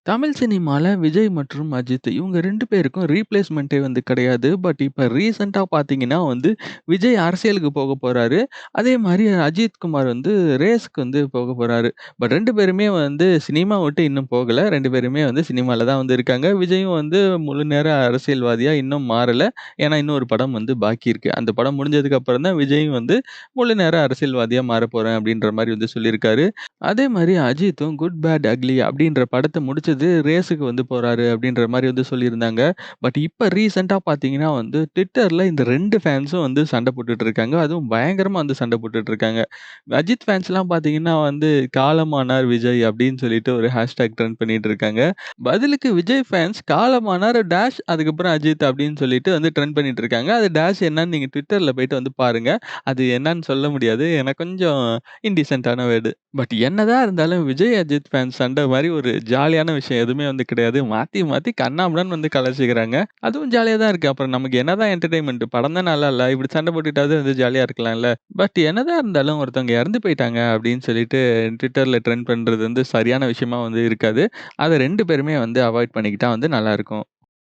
தமிழ் சினிமால விஜய் மற்றும் அஜித் இவங்க 2 பேருக்கும் ரீப்ளேஸ்மென்ட்டே கிடையாது. பட் இப்ப ரீசென்ட்டா பார்த்தீங்கன்னா விஜய் அரசியலுக்கு போக போறாரு. அதே மாரி அஜித் குமார் ரேஸ்க்கு போக போறாரு. பட் 2 பேருமே சினிமா விட்டு இன்னும் போகல. 2 பேருமே சினிமால தான் இருக்காங்க. விஜயும் முழு நேர அரசியல்வாதியா இன்னும் மாறல. ஏன்னா இன்னும் ஒரு படம் பாக்கி இருக்கு. அந்த படம் முடிஞ்சதுக்கு அப்புறம் தான் விஜயும் முழு நேர அரசியல்வாதியா மாறப்போறேன் அப்படின்ற மாரி சொல்லியிருக்காரு. அதே மாரி அஜித்தும் குட், பேட், அக்லி அப்படின்ற படத்த முடிச்சது ரேஸுக்கு போறாரு அப்படின்ற மாரி சொல்லியிருந்தாங்க. பட் இப்ப ரீசென்ட்டா பார்த்தீங்கன்னா Twitterல இந்த 2 ஃபேன்ஸும் சண்டை போட்டுட்டு இருக்காங்க. அதுவும் பயங்கரமா சண்டை போட்டுட்டு இருக்காங்க. அஜித் ஃபேன்ஸ்லாம் பார்த்தீங்கன்னா காலமானார் விஜய் அப்படின்னு சொல்லிட்டு ஒரு ஹேஷ்டேக் ட்ரெண்ட் பண்ணிட்டு இருக்காங்க. பதிலுக்கு விஜய் ஃபேன்ஸ் காலமானார் டாஷ் அதுக்கப்புறம் அஜித் அப்படின்னு சொல்லிட்டு ட்ரெண்ட் பண்ணிட்டு இருக்காங்க. அது டாஷ் என்னன்னு நீங்க Twitterல போயிட்டு பாருங்க. அது என்னன்னு சொல்ல முடியாது. ஏன்னா கொஞ்சம் இன்டிசென்ட்டான வேர்டு. பட் என்னதான் இருந்தாலும் விஜய், அஜித் ஃபேன்ஸ் சண்டை மாரி ஒரு ஜாலியான விஷயம் எதுவுமே கிடையாது. மாத்தி மாத்தி கண்ணாபின்னான்னு கலாய்ச்சிக்கிறாங்க. அதுவும் ஜாலியா தான் இருக்கு. அப்புறம் நமக்கு என்னதான் என்டர்டெயின்மென்ட் படம் தான் நல்லா இல்ல. இப்படி சண்டை போட்டுட்டாவது ஜாலியா இருக்கலாம்ல. பட் என்னதான் இருந்தாலும் ஒருத்தவங்க இறந்து போயிட்டாங்க அப்படின்னு சொல்லிட்டு Twitterல ட்ரெண்ட் பண்றது சரியான விஷயமா இருக்காது. அத 2 பேருமே அவாய்ட் பண்ணிக்கிட்டா நல்லாருக்கும்.